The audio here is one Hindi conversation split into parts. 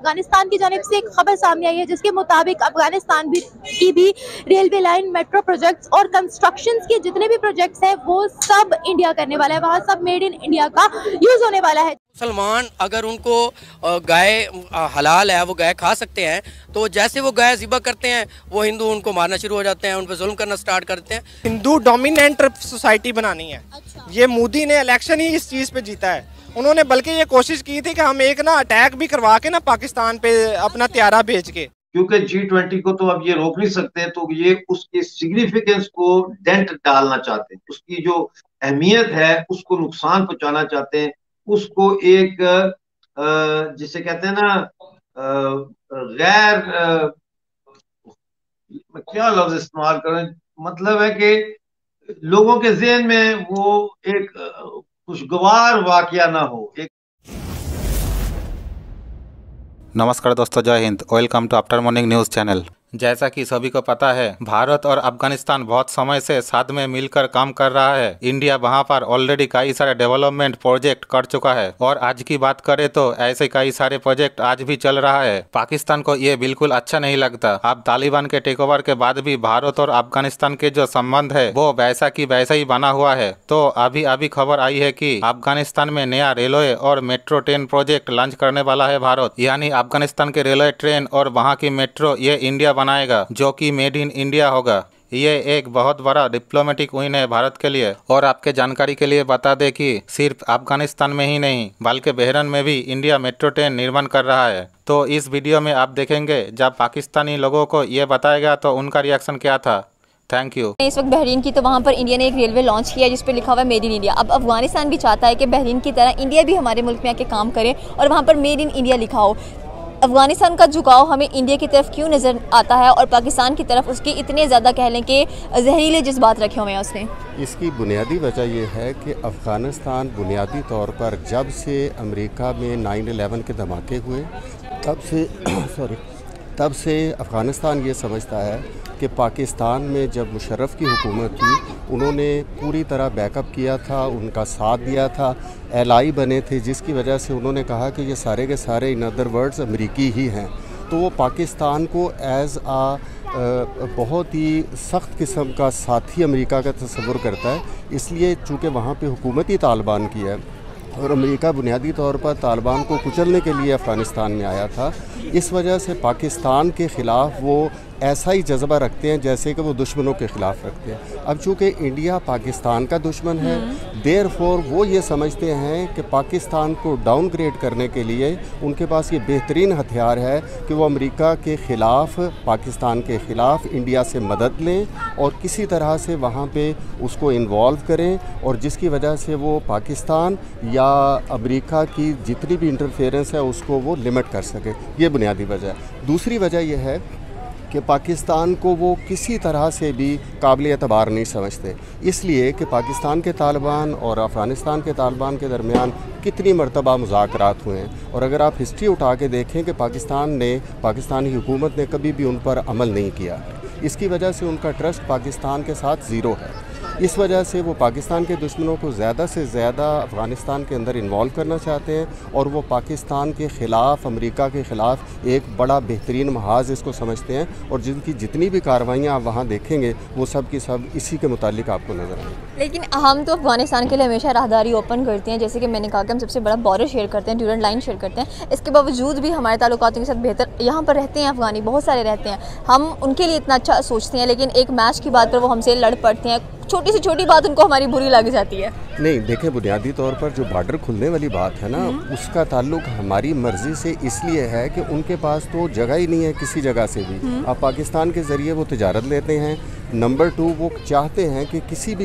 अफगानिस्तान की जानिब से एक खबर सामने आई है जिसके मुताबिक अफगानिस्तान की भी रेलवे लाइन, मेट्रो प्रोजेक्ट्स और कंस्ट्रक्शन के जितने भी प्रोजेक्ट्स हैं वो सब इंडिया करने वाला है। वहाँ सब मेड इन इंडिया का यूज होने वाला है। मुसलमान अगर उनको गाय हलाल है, वो गाय खा सकते हैं, तो जैसे वो गाय ज़िबा करते हैं वो हिंदू उनको मारना शुरू हो जाते हैं, उन पर जुल्म करना स्टार्ट करते हैं। हिंदू डोमिनेंट सोसाइटी बनानी है। अच्छा। ये मोदी ने इलेक्शन ही इस चीज़ पे जीता है। उन्होंने बल्कि ये कोशिश की थी कि हम एक ना अटैक भी करवा के ना पाकिस्तान पे अपना त्यारा भेज के, क्योंकि G20 को तो अब ये रोक नहीं सकते, तो ये उसके सिग्निफिकेंस को डेंट डालना चाहते हैं, उसकी जो अहमियत है उसको नुकसान पहुंचाना चाहते हैं, उसको एक जिसे कहते हैं ना गैर क्या लफ्ज इस्तेमाल करें, मतलब है कि लोगों के ज़हन में वो एक खुशगवार वाकया ना हो। नमस्कार दोस्तों, जय हिंद। Welcome to after morning news channel. जैसा कि सभी को पता है, भारत और अफगानिस्तान बहुत समय से साथ में मिलकर काम कर रहा है। इंडिया वहां पर ऑलरेडी कई सारे डेवलपमेंट प्रोजेक्ट कर चुका है और आज की बात करें तो ऐसे कई सारे प्रोजेक्ट आज भी चल रहा है। पाकिस्तान को ये बिल्कुल अच्छा नहीं लगता। अब तालिबान के टेक ओवर के बाद भी भारत और अफगानिस्तान के जो संबंध है वो वैसा की वैसा ही बना हुआ है। तो अभी खबर आई है कि अफगानिस्तान में नया रेलवे और मेट्रो ट्रेन प्रोजेक्ट लॉन्च करने वाला है भारत, यानी अफगानिस्तान के रेलवे ट्रेन और वहाँ की मेट्रो ये इंडिया बनाएगा, जो कि मेड इन इंडिया होगा। ये एक बहुत बड़ा डिप्लोमेटिक विन है भारत के लिए। और आपके जानकारी के लिए बता दें कि सिर्फ अफगानिस्तान में ही नहीं बल्कि बहरीन में भी इंडिया मेट्रो ट्रेन निर्माण कर रहा है। तो इस वीडियो में आप देखेंगे, जब पाकिस्तानी लोगों को ये बताएगा तो उनका रिएक्शन क्या था। Thank you. इस वक्त बहरीन की, तो वहाँ पर इंडिया ने एक रेलवे लॉन्च किया जिस पे लिखा हुआ है मेड इन इंडिया। अब अफगानिस्तान भी चाहता है कि बहरीन की तरह इंडिया भी हमारे मुल्क में आके काम करे और वहाँ पर मेड इन इंडिया लिखा हो। अफगानिस्तान का झुकाव हमें इंडिया की तरफ क्यों नज़र आता है और पाकिस्तान की तरफ उसके इतने ज़्यादा कह लें कि जहरीले जज्बात रखे हुए हैं उसने? इसकी बुनियादी वजह यह है कि अफ़गानिस्तान बुनियादी तौर पर जब से अमेरिका में 9/11 के धमाके हुए तब से अफ़गानिस्तान ये समझता है कि पाकिस्तान में जब मुशर्रफ की हुकूमत थी उन्होंने पूरी तरह बैकअप किया था, उनका साथ दिया था, एलाई बने थे, जिसकी वजह से उन्होंने कहा कि ये सारे के सारे इन अदर वर्ड्स अमरीकी ही हैं। तो वो पाकिस्तान को एज़ बहुत ही सख्त किस्म का साथी अमेरिका का तस्वुर करता है। इसलिए चूँकि वहाँ पे हुकूमती तालिबान की है और अमेरिका बुनियादी तौर पर तालिबान को कुचलने के लिए अफ़गानिस्तान में आया था, इस वजह से पाकिस्तान के ख़िलाफ़ वो ऐसा ही जज्बा रखते हैं जैसे कि वो दुश्मनों के ख़िलाफ़ रखते हैं। अब चूँकि इंडिया पाकिस्तान का दुश्मन है, देयरफॉर वो ये समझते हैं कि पाकिस्तान को डाउनग्रेड करने के लिए उनके पास ये बेहतरीन हथियार है कि वो अमेरिका के ख़िलाफ़, पाकिस्तान के ख़िलाफ़ इंडिया से मदद लें और किसी तरह से वहाँ पे उसको इन्वॉल्व करें, और जिसकी वजह से वो पाकिस्तान या अमेरिका की जितनी भी इंटरफेरेंस है उसको वो लिमिट कर सके। ये बुनियादी वजह है। दूसरी वजह यह है कि पाकिस्तान को वो किसी तरह से भी काबिल एतबार नहीं समझते, इसलिए कि पाकिस्तान के तालिबान और अफ़गानिस्तान के तालिबान के दरमियान कितनी मरतबा मुज़ाकरात हुए हैं, और अगर आप हिस्ट्री उठा के देखें कि पाकिस्तानी हुकूमत ने कभी भी उन पर अमल नहीं किया। इसकी वजह से उनका ट्रस्ट पाकिस्तान के साथ ज़ीरो है। इस वजह से वो पाकिस्तान के दुश्मनों को ज़्यादा से ज़्यादा अफ़गानिस्तान के अंदर इन्वॉल्व करना चाहते हैं, और वो पाकिस्तान के ख़िलाफ़, अमेरिका के ख़िलाफ़ एक बड़ा बेहतरीन महाज इसको समझते हैं, और जिनकी जितनी भी कार्रवाइयाँ आप वहाँ देखेंगे वो सब की सब इसी के मुतालिक आपको नज़र आएंगे। लेकिन हम तो अफगानिस्तान के लिए हमेशा राहदारी ओपन करते हैं, जैसे कि मैंने कहा कि हम सबसे बड़ा बॉर्डर शेयर करते हैं, ड्यूरेंट लाइन शेयर करते हैं। इसके बावजूद भी हमारे ताल्लुकातों के साथ बेहतर यहाँ पर रहते हैं अफगानी, बहुत सारे रहते हैं, हम उनके लिए इतना अच्छा सोचते हैं, लेकिन एक मैच की बात पर वो हमसे लड़ पड़ते हैं। छोटी से छोटी बात उनको हमारी बुरी लग जाती है। नहीं, देखें, बुनियादी तौर पर जो बॉर्डर खुलने वाली बात है ना, उसका ताल्लुक हमारी मर्ज़ी से इसलिए है कि उनके पास तो जगह ही नहीं है किसी जगह से भी। अब पाकिस्तान के ज़रिए वो तिजारत लेते हैं। नंबर 2, वो चाहते हैं कि किसी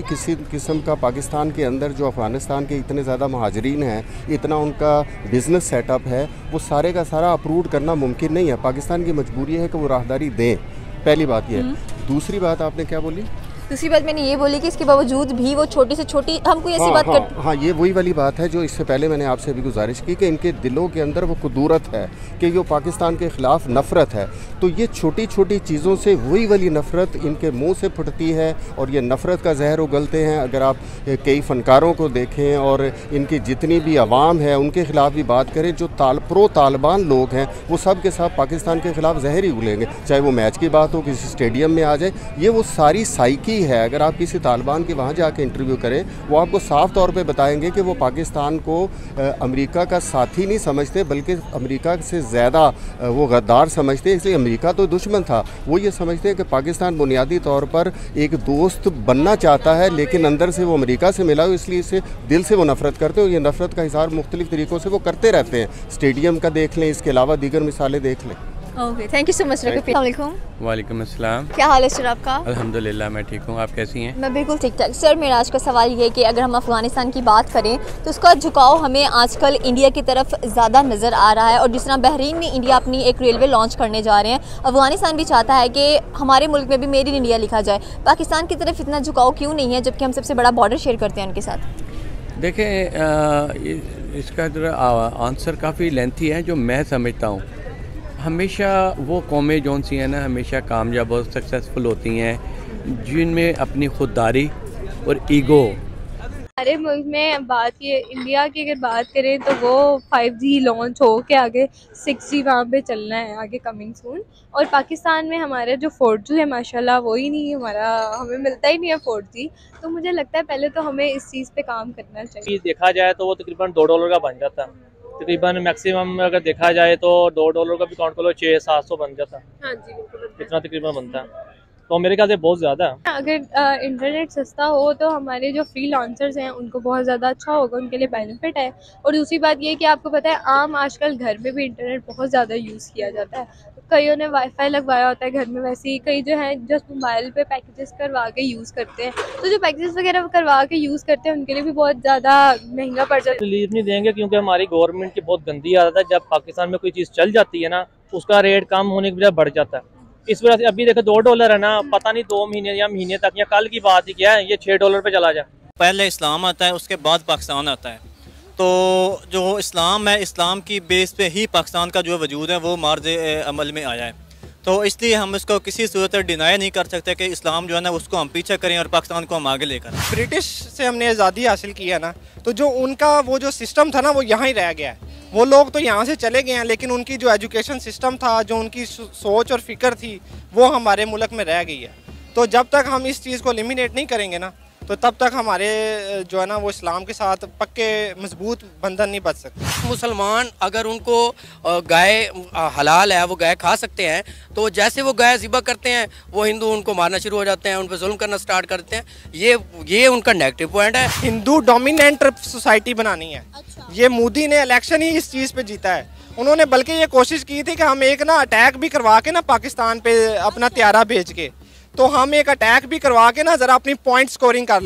किस्म का पाकिस्तान के अंदर जो अफ़गानिस्तान के इतने ज़्यादा महाजरीन हैं, इतना उनका बिज़नेस सेटअप है, वो सारे का सारा अप्रूव करना मुमकिन नहीं है। पाकिस्तान की मजबूरी है कि वो राहदारी दें। पहली बात यह है। दूसरी बात आपने क्या बोली? दूसरी बात मैंने ये बोली कि इसके बावजूद भी वो छोटी से छोटी हम कोई ऐसी बात करते। हाँ, ये वही वाली बात है जो इससे पहले मैंने आपसे भी गुजारिश की कि इनके दिलों के अंदर वो कुदूरत है कि जो पाकिस्तान के ख़िलाफ़ नफ़रत है, तो ये छोटी छोटी चीज़ों से वही वाली नफ़रत इनके मुंह से फुटती है और ये नफ़रत का जहर उगलते हैं। अगर आप कई फ़नकारों को देखें और इनकी जितनी भी आवाम है उनके ख़िलाफ़ भी बात करें, जो प्रो तालिबान लोग हैं वो सब के सब पाकिस्तान के ख़िलाफ़ जहर ही उगलेंगे, चाहे वो मैच की बात हो, किसी स्टेडियम में आ जाए। ये वो सारी साइकी है। अगर आप किसी तालिबान के वहाँ जाके इंटरव्यू करें, वो आपको साफ़ तौर पे बताएंगे कि वो पाकिस्तान को अमेरिका का साथी नहीं समझते, बल्कि अमेरिका से ज़्यादा वो गद्दार समझते। इसलिए अमेरिका तो दुश्मन था, वो ये समझते हैं कि पाकिस्तान बुनियादी तौर पर एक दोस्त बनना चाहता है, लेकिन अंदर से वो अमेरिका से मिला हो, इसलिए इसे दिल से वो नफ़रत करते हो। ये नफ़रत का इज़हार मुख्तलिफ़ तरीक़ों से वो करते रहते हैं। स्टेडियम का देख लें, इसके अलावा दीगर मिसालें देख लें। Okay, thank you so much. वालेकुम अस्सलाम। क्या हाल है सर आपका? अल्हम्दुलिल्लाह मैं ठीक हूँ, आप कैसी हैं? मैं बिल्कुल ठीक ठाक। सर मेरा आज का सवाल ये है कि अगर हम अफ़गानिस्तान की बात करें तो उसका झुकाव हमें आजकल इंडिया की तरफ ज़्यादा नज़र आ रहा है, और जिस तरह बहरीन में इंडिया अपनी एक रेलवे लॉन्च करने जा रहे हैं, अफ़गानिस्तान भी चाहता है कि हमारे मुल्क में भी मेड इन इंडिया लिखा जाए। पाकिस्तान की तरफ इतना झुकाव क्यों नहीं है, जबकि हम सबसे बड़ा बॉर्डर शेयर करते हैं उनके साथ? देखें, इसका जरा आंसर काफ़ी लेंथी है। जो मैं समझता हूँ, हमेशा वो कौमें जौन सी हैं ना, हमेशा कामयाब और सक्सेसफुल होती हैं जिनमें अपनी खुददारी और ईगो। हमारे मुल्क में बात ये इंडिया की अगर बात करें तो वो 5G लॉन्च हो के आगे 6G वहाँ पे चलना है आगे कमिंग सून। और पाकिस्तान में हमारा जो 4G है माशाल्लाह वो ही नहीं, हमें मिलता ही नहीं है 4G। तो मुझे लगता है पहले तो हमें इस चीज़ पे काम करना चाहिए। देखा जाए तो वो तकरीबन $2 का बन जाता है, तकरीबन मैक्सिमम अगर देखा जाए तो $2 का भी काउंट कर लो, 600-700 बन जाता है। हाँ जी बिल्कुल, इतना तकरीबन बनता है, तो मेरे ख्याल से बहुत ज़्यादा है। अगर इंटरनेट सस्ता हो तो हमारे जो फ्री लॉन्चर्स हैं उनको बहुत ज़्यादा अच्छा होगा, उनके लिए बेनिफिट है। और दूसरी बात ये कि आपको पता है आम आजकल घर में भी इंटरनेट बहुत ज़्यादा यूज़ किया जाता है। कईयों ने वाईफाई लगवाया होता है घर में, वैसे ही कई जो है जस्ट मोबाइल पे पैकेजेस करवा के यूज़ करते हैं। तो जो पैकेजेस वगैरह करवा के यूज़ करते हैं उनके लिए भी बहुत ज़्यादा महंगा पड़ जाता है। रिलीफ नहीं देंगे क्योंकि हमारी गवर्नमेंट की बहुत गंदी आदत है, जब पाकिस्तान में कोई चीज़ चल जाती है ना, उसका रेट कम होने की बजाय बढ़ जाता है। इस वजह से अभी देखो $2 है ना, पता नहीं 2 महीने या महीने तक या कल की बात ही क्या है, ये $6 पे चला जाए। पहले इस्लाम आता है, उसके बाद पाकिस्तान आता है। तो जो इस्लाम है, इस्लाम की बेस पे ही पाकिस्तान का जो वजूद है वो मार्ज अमल में आया है। तो इसलिए हम इसको किसी सूरत डिनाई नहीं कर सकते कि इस्लाम जो है ना उसको हम पीछे करें और पाकिस्तान को हम आगे लेकर। ब्रिटिश से हमने आज़ादी हासिल की है ना, तो जो उनका वो जो सिस्टम था ना वो यहाँ ही रह गया है। वो लोग तो यहाँ से चले गए हैं, लेकिन उनकी जो एजुकेशन सिस्टम था, जो उनकी सोच और फिक्र थी, वो हमारे मुल्क में रह गई है। तो जब तक हम इस चीज़ को एलिमिनेट नहीं करेंगे ना, तो तब तक हमारे जो है ना वो इस्लाम के साथ पक्के मजबूत बंधन नहीं बच सकते। मुसलमान अगर उनको गाय हलाल है, वो गाय खा सकते हैं, तो जैसे वो गाय ज़िबा करते हैं वो हिंदू उनको मारना शुरू हो जाते हैं, उन पर जुल्म करना स्टार्ट करते हैं। ये उनका नेगेटिव पॉइंट है। हिंदू डोमिनेंट सोसाइटी बनानी है। ये मोदी ने इलेक्शन ही इस चीज़ पे जीता है। उन्होंने बल्कि ये कोशिश की थी कि हम एक ना अटैक भी करवा के ना पाकिस्तान पे अपना त्यारा भेज के, तो हम एक अटैक भी करवा के ना ज़रा अपनी पॉइंट स्कोरिंग कर लें।